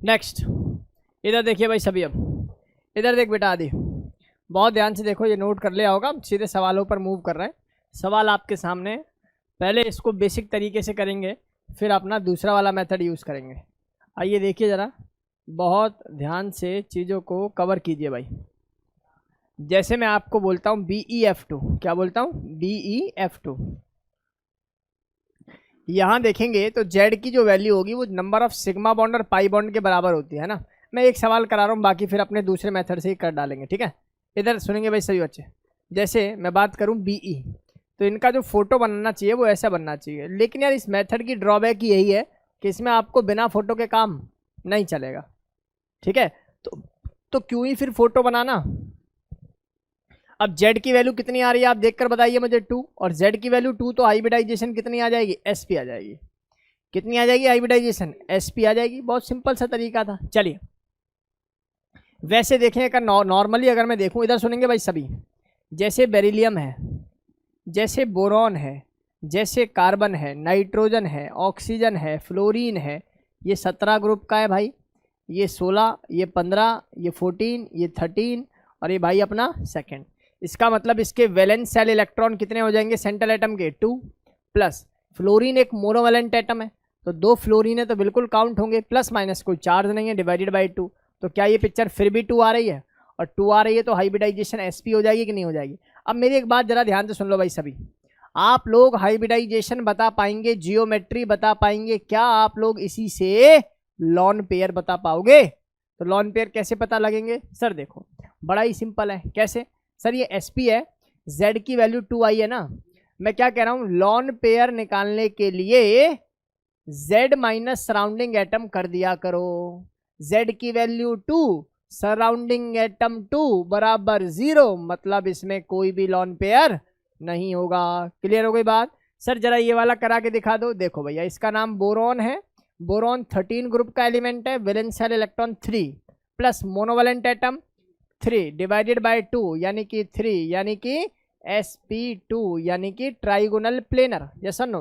Next इधर देखिए भाई सभी, अब इधर देख बेटा आदि, बहुत ध्यान से देखो, ये नोट कर लिया होगा, सीधे सवालों पर मूव कर रहे हैं। सवाल आपके सामने, पहले इसको बेसिक तरीके से करेंगे, फिर अपना दूसरा वाला मेथड यूज़ करेंगे। आइए देखिए ज़रा, बहुत ध्यान से चीज़ों को कवर कीजिए भाई। जैसे मैं आपको बोलता हूँ BeF2, क्या बोलता हूँ BeF2, यहाँ देखेंगे तो Z की जो वैल्यू होगी वो नंबर ऑफ सिग्मा बॉन्ड और पाई बॉन्ड के बराबर होती है ना। मैं एक सवाल करा रहा हूँ, बाकी फिर अपने दूसरे मेथड से ही कर डालेंगे, ठीक है। इधर सुनेंगे भाई सभी बच्चे, जैसे मैं बात करूँ BE, तो इनका जो फोटो बनना चाहिए वो ऐसा बनना चाहिए। लेकिन यार इस मेथड की ड्रॉबैक यही है कि इसमें आपको बिना फोटो के काम नहीं चलेगा, ठीक है। तो क्यों ही फिर फोटो बनाना। अब Z की वैल्यू कितनी आ रही है आप देखकर बताइए मुझे, 2, और Z की वैल्यू 2, तो हाइब्रिडाइजेशन कितनी आ जाएगी, SP आ जाएगी। कितनी आ जाएगी हाइब्रिडाइजेशन, SP आ जाएगी। बहुत सिंपल सा तरीका था। चलिए वैसे देखें, अगर नॉर्मली अगर मैं देखूं, इधर सुनेंगे भाई सभी, जैसे बेरिलियम है, जैसे बोरॉन है, जैसे कार्बन है, नाइट्रोजन है, ऑक्सीजन है, फ्लोरीन है, ये 17 ग्रुप का है भाई, ये 16, ये 15, ये 14, ये 13, और ये भाई अपना सेकेंड। इसका मतलब इसके वैलेंस सेल इलेक्ट्रॉन कितने हो जाएंगे सेंट्रल एटम के, 2, प्लस फ्लोरीन एक मोनोवैलेंट एटम है, तो 2 फ्लोरीन है तो बिल्कुल काउंट होंगे, प्लस माइनस कोई चार्ज नहीं है, डिवाइडेड बाई 2। तो क्या ये पिक्चर फिर भी 2 आ रही है, और 2 आ रही है तो हाइब्रिडाइजेशन SP हो जाएगी कि नहीं हो जाएगी। अब मेरी एक बात जरा ध्यान से सुन लो भाई सभी, आप लोग हाइब्रिडाइजेशन बता पाएंगे, जियोमेट्री बता पाएंगे, क्या आप लोग इसी से लॉन पेयर बता पाओगे। तो लॉन पेयर कैसे पता लगेंगे सर, देखो बड़ा ही सिंपल है। कैसे सर, ये SP है, Z की वैल्यू 2 आई है ना, मैं क्या कह रहा हूं, लॉन पेयर निकालने के लिए Z माइनस सराउंडिंग एटम कर दिया करो। Z की वैल्यू 2, सराउंडिंग एटम 2 बराबर 0, मतलब इसमें कोई भी लॉन पेयर नहीं होगा। क्लियर हो गई बात। सर जरा ये वाला करा के दिखा दो। देखो भैया, इसका नाम बोरॉन है, बोरॉन 13 ग्रुप का एलिमेंट है, valence shell electron 3, plus monovalent atom 3 divided by 2 यानी कि 3, यानी कि sp2, यानी कि ट्राइगोनल प्लेनर। यस और no.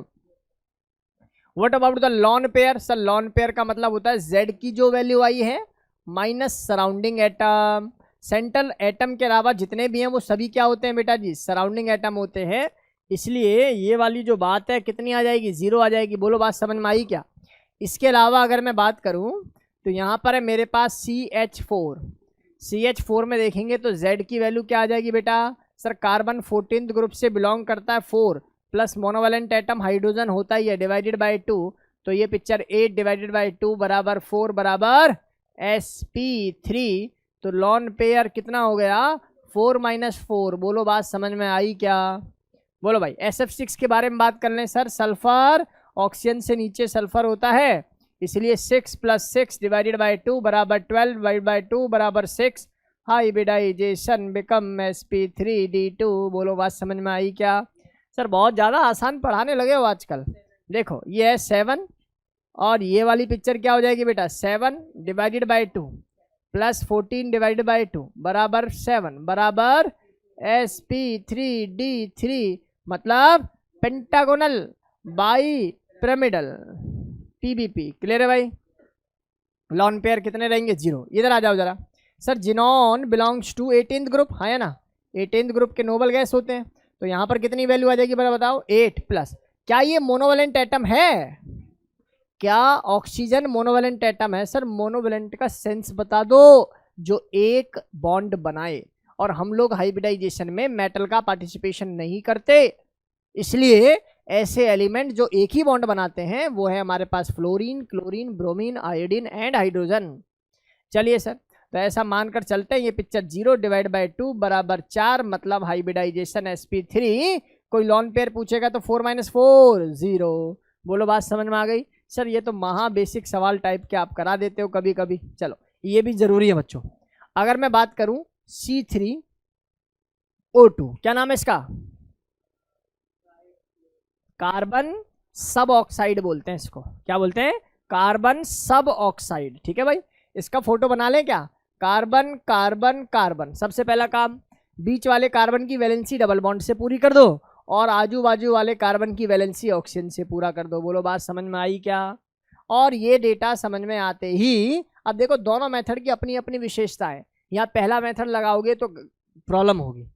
What about the lone pair. Sir lone pair का मतलब होता है Z की जो वैल्यू आई है minus surrounding atom. Central atom के अलावा जितने भी हैं वो सभी क्या होते हैं बेटा जी, सराउंडिंग एटम होते हैं। इसलिए ये वाली जो बात है कितनी आ जाएगी, 0 आ जाएगी। बोलो बात समझ में आई क्या। इसके अलावा अगर मैं बात करूं तो यहाँ पर है मेरे पास CH4, CH4 में देखेंगे तो Z की वैल्यू क्या आ जाएगी बेटा। सर कार्बन 14th ग्रुप से बिलोंग करता है, 4 प्लस मोनोवैलेंट एटम हाइड्रोजन होता ही है, डिवाइडेड बाय 2, तो ये पिक्चर 8 डिवाइडेड बाय 2 बराबर 4 बराबर sp3। तो लॉन पेयर कितना हो गया, 4 माइनस 4। बोलो बात समझ में आई क्या। बोलो भाई SF6 के बारे में बात कर लें। सर सल्फर, ऑक्सीजन से नीचे सल्फर होता है, इसलिए 6 प्लस 6 डिवाइडेड बाई 2 बराबर 12 डिवाइड बाई 2 बराबर 6, हाइब्रिडाइजेशन बिकम sp3d2। बोलो बात समझ में आई क्या। सर बहुत ज़्यादा आसान पढ़ाने लगे हो आजकल। देखो ये है 7, और ये वाली पिक्चर क्या हो जाएगी बेटा, 7 divided by 2 plus 14 divided by 2 बराबर 7 बराबर sp3d3, मतलब pentagonal bi pyramidal PBP। Clear है भाई। लॉन पेयर कितने रहेंगे, 0। इधर आ जाओ जरा। Sir xenon belongs to 18th group, हाँ है ना, 18th ग्रुप के नोबल गैस होते हैं, तो यहाँ पर कितनी वैल्यू आ जाएगी बताओ, 8 प्लस। क्या ये मोनोवैलेंट एटम है, क्या ऑक्सीजन मोनोवैलेंट एटम है। सर मोनोवैलेंट का सेंस बता दो, जो एक बॉन्ड बनाए, और हम लोग हाइब्रिडाइजेशन में मेटल का पार्टिसिपेशन नहीं करते, इसलिए ऐसे एलिमेंट जो एक ही बॉन्ड बनाते हैं वो है हमारे पास fluorine, chlorine, bromine, iodine and hydrogen. चलिए सर, तो ऐसा मानकर चलते हैं ये पिक्चर 0 डिवाइड बाई 2 बराबर 4, मतलब हाइब्रिडाइजेशन sp3। कोई लॉन पेयर पूछेगा तो 4 माइनस 4 0। बोलो बात समझ में आ गई। सर ये तो महा बेसिक सवाल टाइप के आप करा देते हो कभी कभी, चलो ये भी जरूरी है बच्चों। अगर मैं बात करूं C3O2, क्या नाम है इसका, कार्बन सब ऑक्साइड बोलते हैं इसको। क्या बोलते हैं, कार्बन सब ऑक्साइड। ठीक है भाई, इसका फोटो बना लें क्या, कार्बन कार्बन कार्बन। सबसे पहला काम, बीच वाले कार्बन की वैलेंसी डबल बॉन्ड से पूरी कर दो, और आजू बाजू वाले कार्बन की वैलेंसी ऑक्सीजन से पूरा कर दो। बोलो बात समझ में आई क्या। और ये डेटा समझ में आते ही अब देखो दोनों मेथड की अपनी अपनी विशेषता है। यहाँ पहला मेथड लगाओगे तो प्रॉब्लम होगी,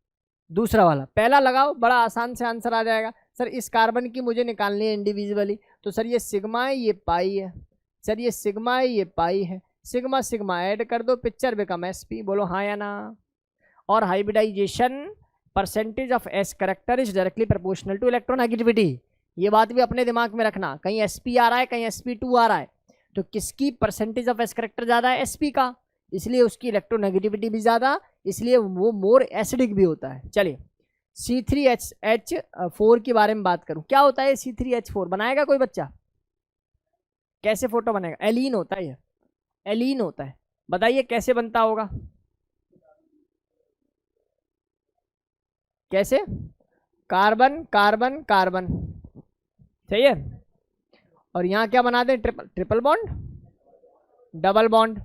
दूसरा वाला पहला लगाओ, बड़ा आसान से आंसर आ जाएगा। सर इस कार्बन की मुझे निकालनी है इंडिविजुअली, तो सर ये सिग्मा है, ये पाई है, सर ये सिग्मा है, ये पाई है, सिग्मा सिग्मा ऐड कर दो, पिक्चर बिकम एसपी। बोलो हाँ या ना। और hybridisation percentage of S character is directly proportional to electronegativity. ये बात भी अपने दिमाग में रखना, कहीं एसपी आ रहा है कहीं sp2 आ रहा है, तो किसकी परसेंटेज ऑफ एस करेक्टर ज़्यादा है? sp का, इसलिए उसकी इलेक्ट्रोनेगेटिविटी भी ज़्यादा, इसलिए वो मोर एसिडिक भी होता है। चलिए C3H4 के बारे में बात करूं, क्या होता है C3H4? बनाएगा कोई बच्चा? कैसे फोटो बनेगा? एलीन होता है, ये एलीन होता है। बताइए कैसे बनता होगा? कैसे? कार्बन कार्बन कार्बन, सही है। और यहाँ क्या बना दें? ट्रिपल बॉन्ड, डबल बॉन्ड,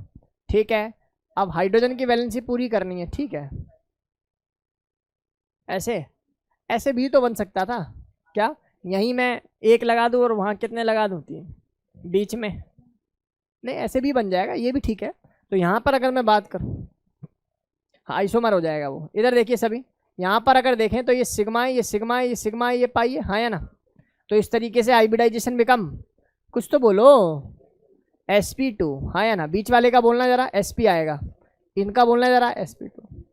ठीक है। अब हाइड्रोजन की वैलेंसी पूरी करनी है, ठीक है। ऐसे ऐसे भी तो बन सकता था, क्या यहीं मैं एक लगा दूँ और वहाँ कितने लगा दूँ? 3 बीच में, नहीं ऐसे भी बन जाएगा, ये भी ठीक है। तो यहाँ पर अगर मैं बात करूँ, हाँ आइसोमर हो जाएगा वो। इधर देखिए सभी, यहाँ पर अगर देखें तो ये सिग्मा है, ये सिग्मा है, ये सिग्मा है, ये पाई है, हाँ या ना। तो इस तरीके से हाइब्रिडाइजेशन बिकम, कुछ तो बोलो, sp2, हाँ या ना। बीच वाले का बोलना जरा, sp आएगा, इनका बोलना जरा sp2।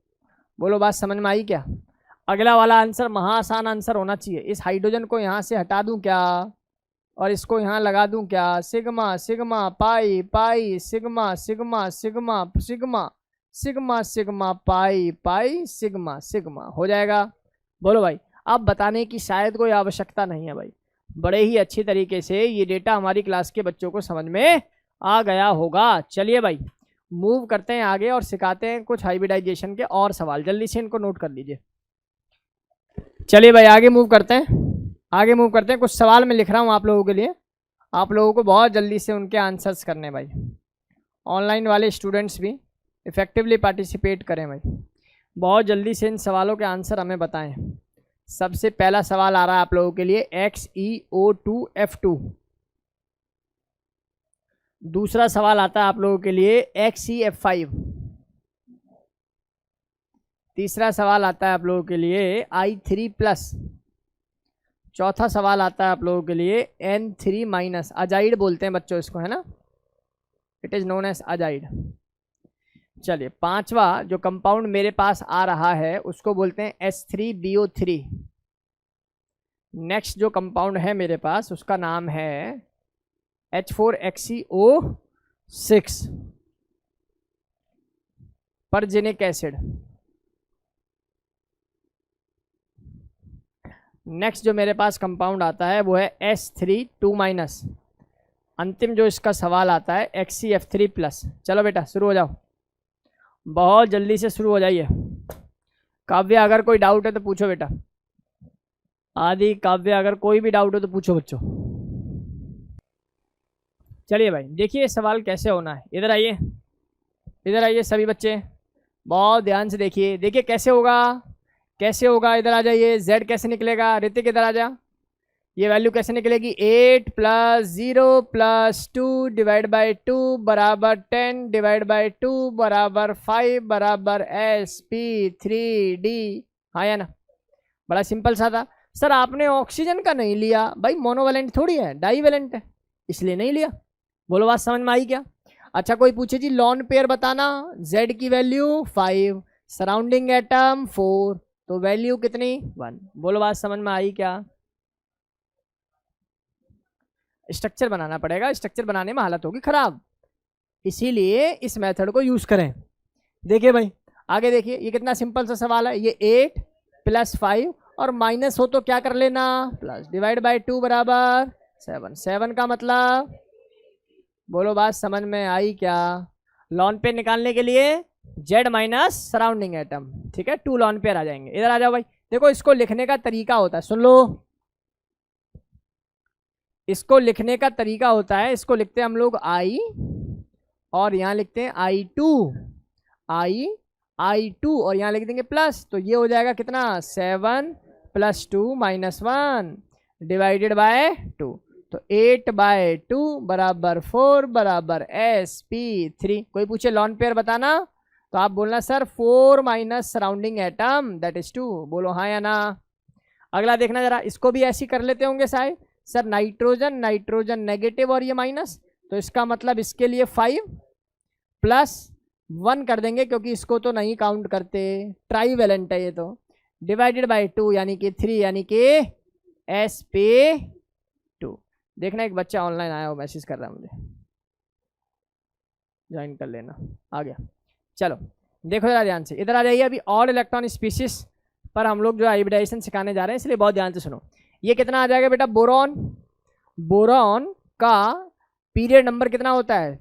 बोलो बात समझ में आई क्या? अगला वाला आंसर महा आसान आंसर होना चाहिए। इस हाइड्रोजन को यहाँ से हटा दूं क्या और इसको यहाँ लगा दूं क्या? Sigma sigma pi pi, sigma sigma sigma sigma sigma sigma pi pi sigma sigma, हो जाएगा। बोलो भाई, अब बताने की शायद कोई आवश्यकता नहीं है भाई, बड़े ही अच्छी तरीके से ये डेटा हमारी क्लास के बच्चों को समझ में आ गया होगा। चलिए भाई मूव करते हैं आगे और सिखाते हैं कुछ हाइब्रिडाइजेशन के और सवाल, जल्दी से इनको नोट कर लीजिए। चलिए भाई आगे मूव करते हैं, आगे मूव करते हैं। कुछ सवाल मैं लिख रहा हूँ आप लोगों के लिए, आप लोगों को बहुत जल्दी से उनके आंसर्स करने भाई। ऑनलाइन वाले स्टूडेंट्स भी इफेक्टिवली पार्टिसिपेट करें भाई, बहुत जल्दी से इन सवालों के आंसर हमें बताएं। सबसे पहला सवाल आ रहा है आप लोगों के लिए XeO2F2। दूसरा सवाल आता है आप लोगों के लिए XeF5। तीसरा सवाल आता है आप लोगों के लिए I3+। चौथा सवाल आता है आप लोगों के लिए N3-, अजाइड बोलते हैं बच्चों इसको, है ना, it is known as azide. चलिए पांचवा जो कंपाउंड मेरे पास आ रहा है उसको बोलते हैं H3BO3। नेक्स्ट जो कंपाउंड है मेरे पास उसका नाम है H4XeO6, परजेनिक एसिड। नेक्स्ट जो मेरे पास कंपाउंड आता है वो है S3(2-). अंतिम जो इसका सवाल आता है XeF3+। चलो बेटा शुरू हो जाओ, बहुत जल्दी से शुरू हो जाइए। काव्य अगर कोई डाउट है तो पूछो बेटा, आदि काव्य अगर कोई भी डाउट हो तो पूछो बच्चों। चलिए भाई देखिए सवाल कैसे होना है, इधर आइए, इधर आइए सभी बच्चे, बहुत ध्यान से देखिए। देखिए कैसे होगा, कैसे होगा, इधर आ जाइए। Z कैसे निकलेगा? ऋतिक इधर आ जा। ये वैल्यू कैसे निकलेगी? 8 + 0 + 2 / 2 बराबर 10 / 2 बराबर 5 बराबर sp3d, हाँ या ना। बड़ा सिंपल सा था। सर आपने ऑक्सीजन का नहीं लिया भाई, मोनोवैलेंट थोड़ी है, डाईवैलेंट है, इसलिए नहीं लिया। बोलो बात समझ में आई क्या? अच्छा कोई पूछे जी लॉन पेयर बताना, Z की वैल्यू 5, सराउंडिंग एटम 4, तो वैल्यू कितनी? 1। बोलो बात समझ में आई क्या? स्ट्रक्चर बनाना पड़ेगा, स्ट्रक्चर बनाने में हालत होगी खराब, इसीलिए इस मेथड को यूज करें। देखिए भाई आगे देखिए, ये कितना सिंपल सा सवाल है। ये 8 + 5 और माइनस हो तो क्या कर लेना, प्लस, / 2 बराबर 7। 7 का मतलब, बोलो बात समझ में आई क्या? लॉन पेयर निकालने के लिए Z- सराउंडिंग एटम, ठीक है, 2 लॉन पेयर आ जाएंगे। इधर आ जाओ भाई, देखो इसको लिखने का तरीका होता है, सुन लो, इसको लिखने का तरीका होता है, इसको लिखते हैं हम लोग I और यहाँ लिखते हैं I2 और यहाँ लिख देंगे प्लस, तो ये हो जाएगा कितना? 7 + 2 - 1 / 2। तो 8/2 बराबर 4 बराबर sp3। कोई पूछे लॉन पेयर बताना तो आप बोलना sir 4 minus surrounding atom that is 2। बोलो हाँ या ना। अगला देखना जरा, इसको भी ऐसी कर लेते होंगे शायद। सर नाइट्रोजन नाइट्रोजन नेगेटिव और ये माइनस, तो इसका मतलब इसके लिए 5 प्लस 1 कर देंगे क्योंकि इसको तो नहीं काउंट करते, ट्राईवेलेंट है ये तो, डिवाइडेड बाय 2 यानी कि 3 यानी कि sp2। देखना एक बच्चा ऑनलाइन आया हो, मैसेज कर रहा है मुझे, ज्वाइन कर लेना। आ गया, चलो देखो जरा ध्यान से, इधर आ जाइए। अभी ऑड इलेक्ट्रॉन स्पीसीज पर हम लोग जो हाइब्रिडाइजेशन सिखाने जा रहे हैं, इसलिए बहुत ध्यान से सुनो। ये कितना आ जाएगा बेटा, बोरॉन। बोरॉन का पीरियड नंबर कितना होता है,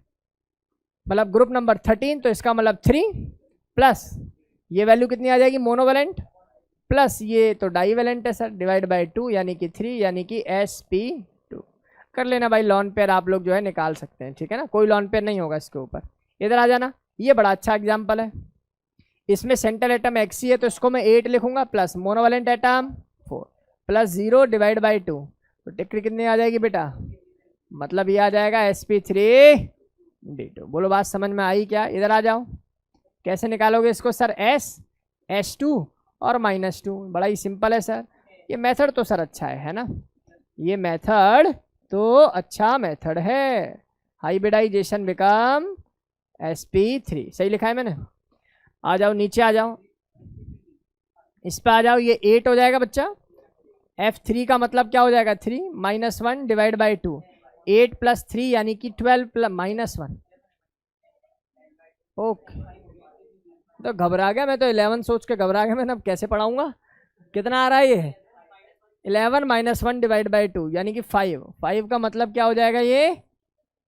मतलब ग्रुप नंबर 13, तो इसका मतलब 3 प्लस ये वैल्यू कितनी आ जाएगी, मोनोवेलेंट, प्लस ये तो डाईवेलेंट है सर, डिवाइड बाय 2 यानी कि 3 यानी कि sp2। कर लेना भाई, लॉन पेयर आप लोग जो है निकाल सकते हैं, ठीक है ना, कोई लॉन पेयर नहीं होगा इसके ऊपर। इधर आ जाना, ये बड़ा अच्छा एग्जाम्पल है। इसमें सेंट्रल एटम Xc है तो इसको मैं 8 लिखूंगा, plus monovalent atom 4 plus 0 divide by 2, तो टिकरी कितनी आ जाएगी बेटा, मतलब ये आ जाएगा sp3d2। बोलो बात समझ में आई क्या। इधर आ जाओ, कैसे निकालोगे इसको सर, S2 और -2, बड़ा ही सिंपल है सर। ये मेथड तो सर अच्छा है ना, ये मेथड तो अच्छा मेथड है। हाइब्रिडाइजेशन बिकम sp3, सही लिखा है मैंने। आ जाओ नीचे आ जाओ, इस पे आ जाओ, ये 8 हो जाएगा बच्चा। F3 का मतलब क्या हो जाएगा, 3 -1 डिवाइड बाई 2, 8 प्लस 3 यानी कि 12 प्लस -1। ओके, तो घबरा गया मैं तो, 11 सोच के घबरा गया मैंने, अब कैसे पढ़ाऊंगा। कितना आ रहा है ये, 11 -1 डिवाइड बाई 2 यानी कि 5। 5 का मतलब क्या हो जाएगा, ये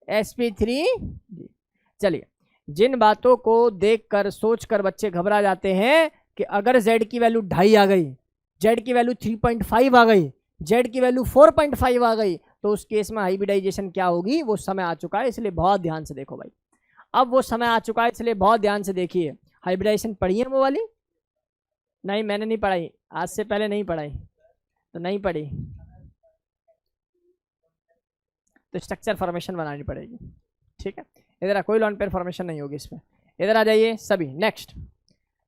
sp3। चलिए, जिन बातों को देखकर सोचकर बच्चे घबरा जाते हैं कि अगर z की वैल्यू 2.5 आ गई, z की वैल्यू 3.5 आ गई, z की वैल्यू 4.5 आ गई, तो उस केस में हाइब्रिडाइजेशन क्या होगी, वो समय आ चुका है, इसलिए बहुत ध्यान से देखो भाई। अब वो समय आ चुका है, इसलिए बहुत ध्यान से देखिए। हाइब्रिडाइजेशन पढ़ी है वो वाली? नहीं मैंने नहीं पढ़ाई, आज से पहले नहीं पढ़ाई, तो नहीं पढ़ी तो स्ट्रक्चर फॉर्मेशन बनानी पड़ेगी, ठीक है। इधर कोई लॉन पेयर फॉर्मेशन नहीं होगी इसमें। इधर आ जाइए सभी, नेक्स्ट।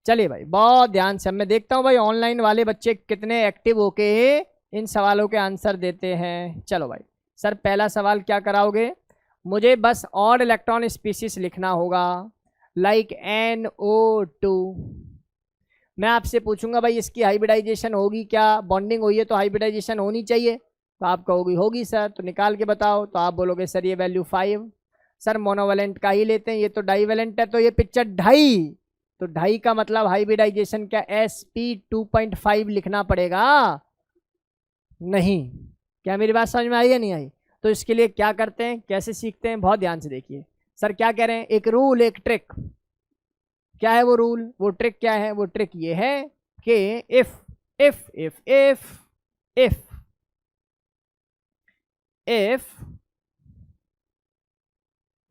चलिए भाई बहुत ध्यान से, मैं देखता हूँ भाई ऑनलाइन वाले बच्चे कितने एक्टिव होके इन सवालों के आंसर देते हैं। चलो भाई सर, पहला सवाल क्या कराओगे, मुझे बस ऑड इलेक्ट्रॉन स्पीसीज लिखना होगा, लाइक NO2। मैं आपसे पूछूंगा भाई इसकी हाइब्रिडाइजेशन होगी क्या, बॉन्डिंग हुई है तो हाइब्रिडाइजेशन होनी चाहिए, तो आप कहोगे होगी सर, तो निकाल के बताओ, तो आप बोलोगे सर ये वैल्यू 5। सर मोनोवेलेंट का ही लेते हैं, ये तो डाईवेलेंट है, तो ये पिक्चर 2.5, तो 2.5 का मतलब हाइब्रिडाइजेशन क्या sp2.5 लिखना पड़ेगा, नहीं। क्या मेरी बात समझ में आई या नहीं आई। तो इसके लिए क्या करते हैं, कैसे सीखते हैं, बहुत ध्यान से देखिए। सर क्या कह रहे हैं, एक रूल एक ट्रिक। क्या है वो रूल, वो ट्रिक क्या है, वो ट्रिक ये है कि if if if if if if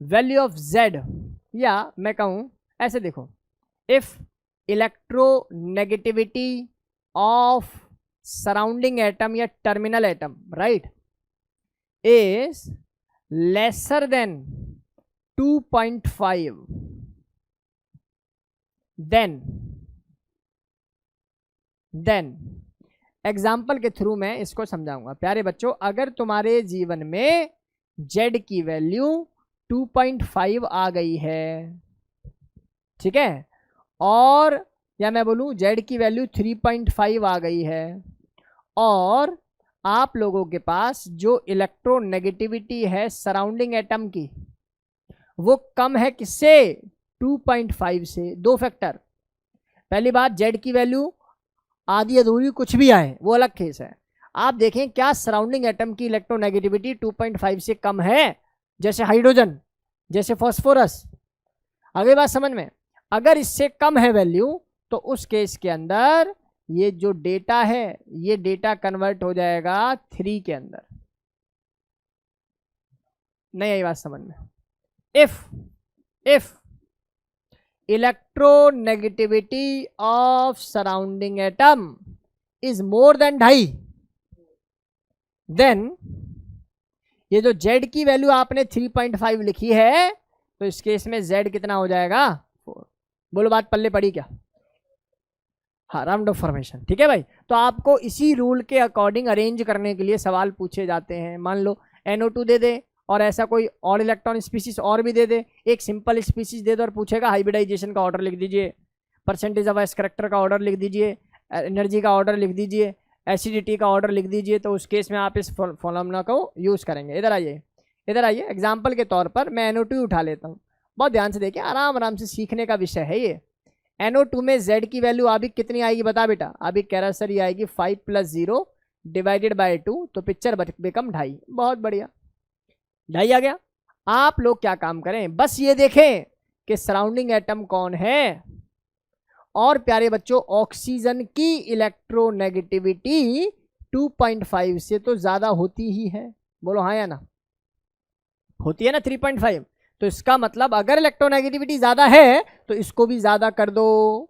value of z, या मैं कहूं ऐसे देखो, if electronegativity of surrounding atom या terminal atom, right, is lesser than 2.5, then example के थ्रू मैं इसको समझाऊंगा। प्यारे बच्चों, अगर तुम्हारे जीवन में z की वैल्यू 2.5 आ गई है, ठीक है, और या मैं बोलूं z की वैल्यू 3.5 आ गई है, और आप लोगों के पास जो इलेक्ट्रोनेगेटिविटी है सराउंडिंग एटम की वो कम है किससे, 2.5 से। दो फैक्टर, पहली बात z की वैल्यू आधी अधूरी कुछ भी आए वो अलग केस है, आप देखें क्या सराउंडिंग एटम की इलेक्ट्रोनेगेटिविटी 2.5 से कम है, जैसे हाइड्रोजन, जैसे फास्फोरस। अगली बात समझ में, अगर इससे कम है वैल्यू तो उस केस के अंदर ये जो डेटा है ये डेटा कन्वर्ट हो जाएगा 3 के अंदर। नहीं आई बात समझ में। If electronegativity of surrounding atom is more than 2.5, then ये जो z की वैल्यू आपने 3.5 लिखी है तो इस केस में z कितना हो जाएगा 4। बोलो बात पल्ले पड़ी क्या? हाँ, राउंड ऑफ फॉर्मेशन। ठीक है भाई, तो आपको इसी रूल के अकॉर्डिंग अरेंज करने के लिए सवाल पूछे जाते हैं। मान लो NO2 दे दे और ऐसा कोई और इलेक्ट्रॉन स्पीसीज और भी दे दे, एक सिंपल स्पीसीज दे दो और पूछेगा हाइब्रिडाइजेशन का ऑर्डर लिख दीजिए, परसेंटेज ऑफ एस करेक्टर का ऑर्डर लिख दीजिए, एनर्जी का ऑर्डर लिख दीजिए, एसिडिटी का ऑर्डर लिख दीजिए, तो उस केस में आप इस फॉर्मूला को यूज़ करेंगे। इधर आइए, इधर आइए, एग्जाम्पल के तौर पर मैं NO2 उठा लेता हूँ। बहुत ध्यान से देखिए, आराम आराम से सीखने का विषय है ये। NO2 में Z की वैल्यू अभी कितनी आएगी बता बेटा? अभी कह रहा सर ये आएगी 5 + 0 डिवाइडेड बाय 2, तो पिक्चर बिकम 2.5। बहुत बढ़िया, 2.5 आ गया। आप लोग क्या काम करें, बस ये देखें कि सराउंडिंग एटम कौन है। और प्यारे बच्चों, ऑक्सीजन की इलेक्ट्रोनेगेटिविटी 2.5 से तो ज्यादा होती ही है। बोलो हाँ या ना? होती है ना 3.5। तो इसका मतलब अगर इलेक्ट्रोनेगेटिविटी ज्यादा है तो इसको भी ज्यादा कर दो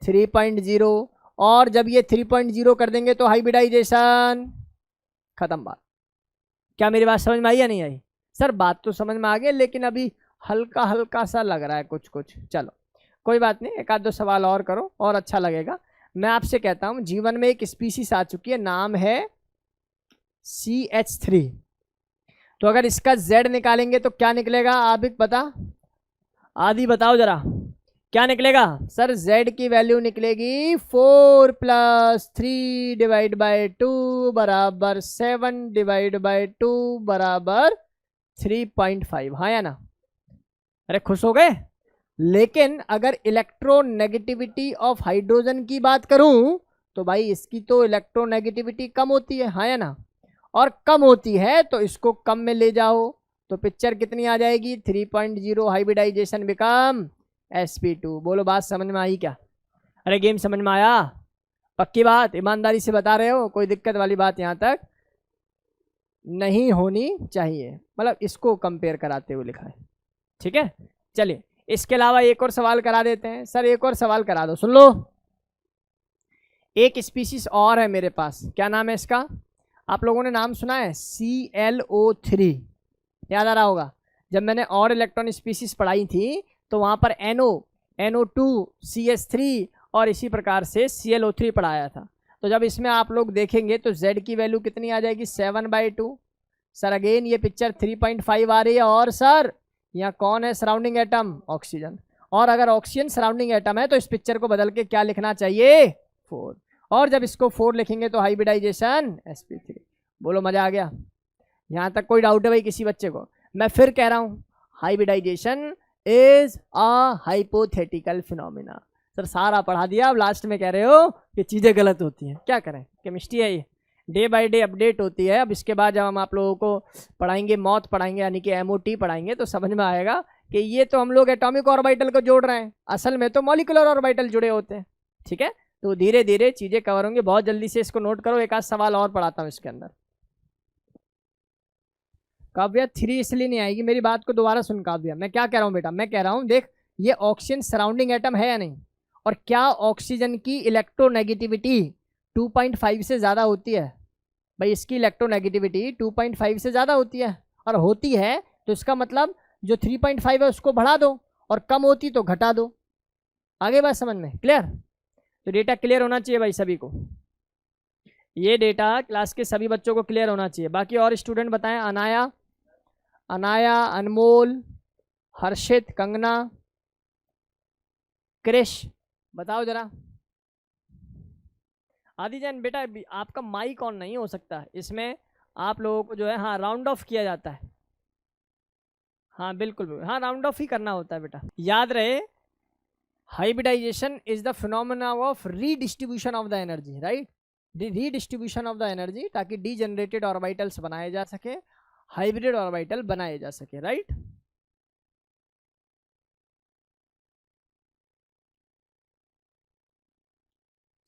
3.0, और जब ये 3.0 कर देंगे तो हाइब्रिडाइजेशन खत्म। बात क्या मेरी बात समझ में आई या नहीं आई? सर बात तो समझ में आ गई, लेकिन अभी हल्का हल्का सा लग रहा है कुछ कुछ। चलो कोई बात नहीं, एक आध दो सवाल और करो और अच्छा लगेगा। मैं आपसे कहता हूं, जीवन में एक स्पीसीज आ चुकी है, नाम है CH3। तो अगर इसका Z निकालेंगे तो क्या निकलेगा? आप भी बता, आदि बताओ जरा, क्या निकलेगा? सर Z की वैल्यू निकलेगी 4 + 3 डिवाइड बाय 2 बराबर 7 डिवाइड बाय 2 बराबर 3.5। हाँ या ना? अरे खुश हो गए? लेकिन अगर इलेक्ट्रोनेगेटिविटी ऑफ हाइड्रोजन की बात करूं तो भाई इसकी तो इलेक्ट्रोनेगेटिविटी कम होती है। हाँ या ना? और कम होती है तो इसको कम में ले जाओ तो पिक्चर कितनी आ जाएगी? 3.0 हाइब्रिडाइजेशन बिकम sp2। बोलो बात समझ में आई क्या? अरे गेम समझ में आया? पक्की बात, ईमानदारी से बता रहे हो? कोई दिक्कत वाली बात यहाँ तक नहीं होनी चाहिए, मतलब इसको कंपेयर कराते हुए लिखा है। ठीक है, चलिए इसके अलावा एक और सवाल करा देते हैं। सर एक और सवाल करा दो, सुन लो। एक स्पीसीज और है मेरे पास, क्या नाम है इसका? आप लोगों ने नाम सुना है ClO3, याद आ रहा होगा। जब मैंने और इलेक्ट्रॉन स्पीसीज पढ़ाई थी तो वहां पर NO2 CH3 और इसी प्रकार से ClO3 पढ़ाया था। तो जब इसमें आप लोग देखेंगे तो Z की वैल्यू कितनी आ जाएगी? 7/2। सर अगेन ये पिक्चर 3.5 आ रही है। और सर यहाँ कौन है सराउंडिंग एटम? ऑक्सीजन। और अगर ऑक्सीजन सराउंडिंग एटम है तो इस पिक्चर को बदल के क्या लिखना चाहिए? 4। और जब इसको 4 लिखेंगे तो हाइब्रिडाइजेशन sp3। बोलो मजा आ गया? यहाँ तक कोई डाउट है भाई किसी बच्चे को? मैं फिर कह रहा हूँ, hybridization is a hypothetical phenomena. Sir सारा पढ़ा दिया, अब लास्ट में कह रहे हो कि चीज़ें गलत होती हैं। क्या करें, केमिस्ट्री है ये, डे बाय डे अपडेट होती है। अब इसके बाद जब हम आप लोगों को पढ़ाएंगे, मौत पढ़ाएंगे यानी कि MOT पढ़ाएंगे, तो समझ में आएगा कि ये तो हम लोग एटॉमिक ऑर्बिटल को जोड़ रहे हैं, असल में तो मॉलिक्यूलर ऑर्बिटल जुड़े होते हैं। ठीक है, तो धीरे धीरे चीज़ें कवर होंगी। बहुत जल्दी से इसको नोट करो, एक आध सवाल और पढ़ाता हूँ इसके अंदर। काव्या 3 इसलिए नहीं आएगी, मेरी बात को दोबारा सुन काव्या। मैं क्या कह रहा हूँ बेटा? मैं कह रहा हूँ देख, ये ऑक्सीजन सराउंडिंग एटम है या नहीं? और क्या ऑक्सीजन की इलेक्ट्रोनेगेटिविटी 2.5 से ज़्यादा होती है? भाई इसकी इलेक्ट्रोनेगेटिविटी 2.5 से ज़्यादा होती है, और होती है तो इसका मतलब जो 3.5 है उसको बढ़ा दो, और कम होती तो घटा दो। आगे बात समझ में क्लियर? तो डेटा क्लियर होना चाहिए भाई सभी को, ये डेटा क्लास के सभी बच्चों को क्लियर होना चाहिए। बाकी और स्टूडेंट बताएं, अनाया, अनमोल, हर्षित, कंगना, क्रिश, बताओ जरा। आदि जान बेटा, आपका माइक ऑन नहीं हो सकता इसमें, आप लोगों को जो है हाँ राउंड ऑफ किया जाता है। हाँ बिल्कुल, हाँ राउंड ऑफ ही करना होता है बेटा। याद रहे, hybridization is the phenomena of redistribution of the energy, right? Redistribution of the energy, ताकि डीजनरेटेड ऑर्बिटल्स बनाए जा सके, हाइब्रिड ऑर्बिटल बनाए जा सके, राइट?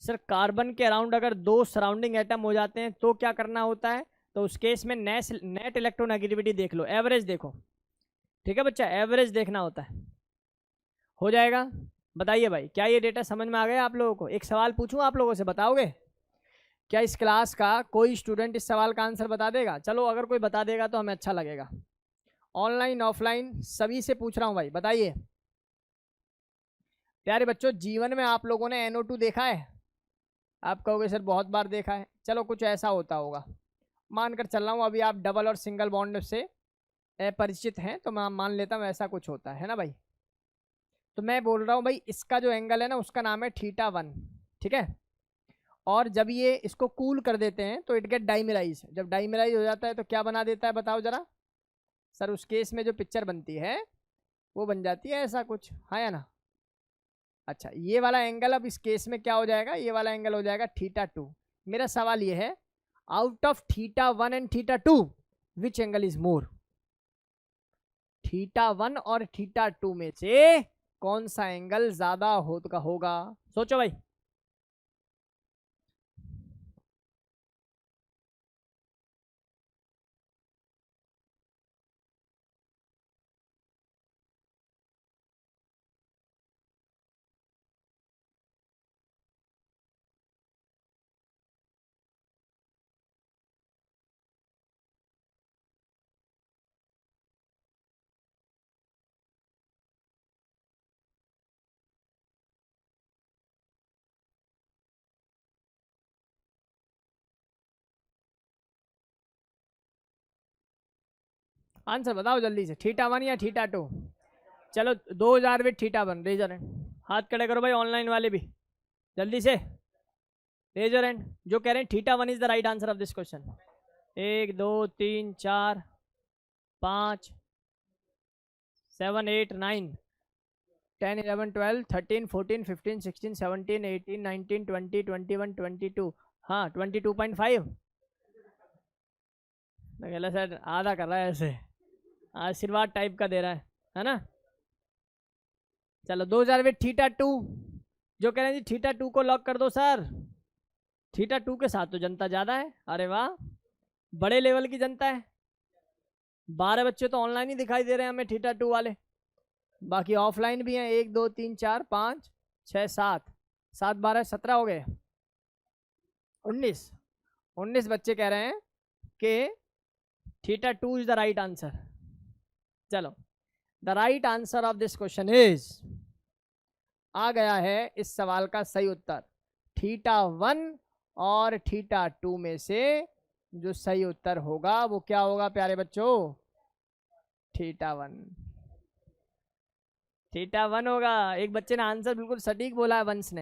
सर कार्बन के अराउंड अगर 2 सराउंडिंग एटम हो जाते हैं तो क्या करना होता है? तो उस केस में नेट इलेक्ट्रोनेगेटिविटी देख लो, एवरेज देखो। ठीक है बच्चा, एवरेज देखना होता है। हो जाएगा? बताइए भाई, क्या ये डेटा समझ में आ गया आप लोगों को? एक सवाल पूछूं आप लोगों से, बताओगे? क्या इस क्लास का कोई स्टूडेंट इस सवाल का आंसर बता देगा? चलो अगर कोई बता देगा तो हमें अच्छा लगेगा। ऑनलाइन ऑफलाइन सभी से पूछ रहा हूँ भाई, बताइए। प्यारे बच्चों, जीवन में आप लोगों ने NO2 देखा है? आप कहोगे सर बहुत बार देखा है। चलो कुछ ऐसा होता होगा, मानकर चल रहा हूँ अभी आप डबल और सिंगल बॉन्ड से परिचित हैं, तो मैं मान लेता हूँ ऐसा कुछ होता है ना भाई। तो मैं बोल रहा हूँ भाई, इसका जो एंगल है ना उसका नाम है θ1, ठीक है। और जब ये इसको कूल कर देते हैं तो इट गेट डाइमराइज। जब डाइमराइज हो जाता है तो क्या बना देता है, बताओ जरा। सर उस केस में जो पिक्चर बनती है वो बन जाती है ऐसा कुछ, हाँ या ना। अच्छा, ये वाला एंगल अब इस केस में क्या हो जाएगा, ये वाला एंगल हो जाएगा θ2। मेरा सवाल ये है, out of θ1 and θ2 which angle is more? θ1 और θ2 में से कौन सा एंगल ज्यादा होगा? सोचो भाई। आंसर बताओ जल्दी से, θ1 या θ2? चलो 2000 विद θ1, रेज योर हैंड। हाथ खड़े करो भाई ऑनलाइन वाले भी, जल्दी से रेज योर हैंड जो कह रहे हैं θ1 is the right answer of this question. 1 2 3 4 5 7 8 9 10 11 12 13 14 15 16 17 18 19 20 21 22। हाँ 22.5। मैं कहला सर आधा कर रहा है ऐसे, आशीर्वाद टाइप का दे रहा है ना। चलो 2000 विद θ2, जो कह रहे हैं जी θ2 को लॉक कर दो सर। θ2 के साथ तो जनता ज़्यादा है, अरे वाह, बड़े लेवल की जनता है। 12 बच्चे तो ऑनलाइन ही दिखाई दे रहे हैं हमें θ2 वाले, बाकी ऑफलाइन भी हैं। 1 2 3 4 5 6 7 7 12 17 हो गए, 19 बच्चे कह रहे हैं कि θ2 इज द राइट आंसर। चलो the right answer of this question is, आ गया है इस सवाल का सही उत्तर। θ1 और θ2 में से जो सही उत्तर होगा वो क्या होगा प्यारे बच्चों? θ1 होगा। एक बच्चे ने आंसर बिल्कुल सटीक बोला है, वंश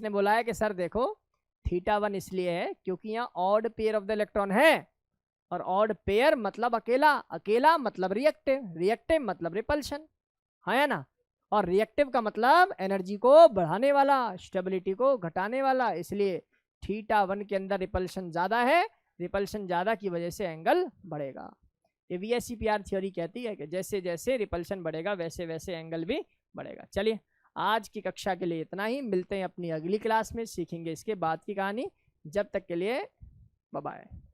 ने बोला है कि सर देखो θ1 इसलिए है क्योंकि यहाँ odd pair of the electron है, और ऑड पेयर मतलब अकेला, अकेला मतलब रिएक्टिव, रिएक्टिव मतलब रिपल्शन, है ना। और रिएक्टिव का मतलब एनर्जी को बढ़ाने वाला, स्टेबिलिटी को घटाने वाला, इसलिए θ1 के अंदर रिपल्शन ज़्यादा है। रिपल्शन ज़्यादा की वजह से एंगल बढ़ेगा। ये VSEPR थ्योरी कहती है कि जैसे जैसे रिपल्शन बढ़ेगा वैसे वैसे एंगल भी बढ़ेगा। चलिए आज की कक्षा के लिए इतना ही, मिलते हैं अपनी अगली क्लास में, सीखेंगे इसके बाद की कहानी। जब तक के लिए बाय बाय।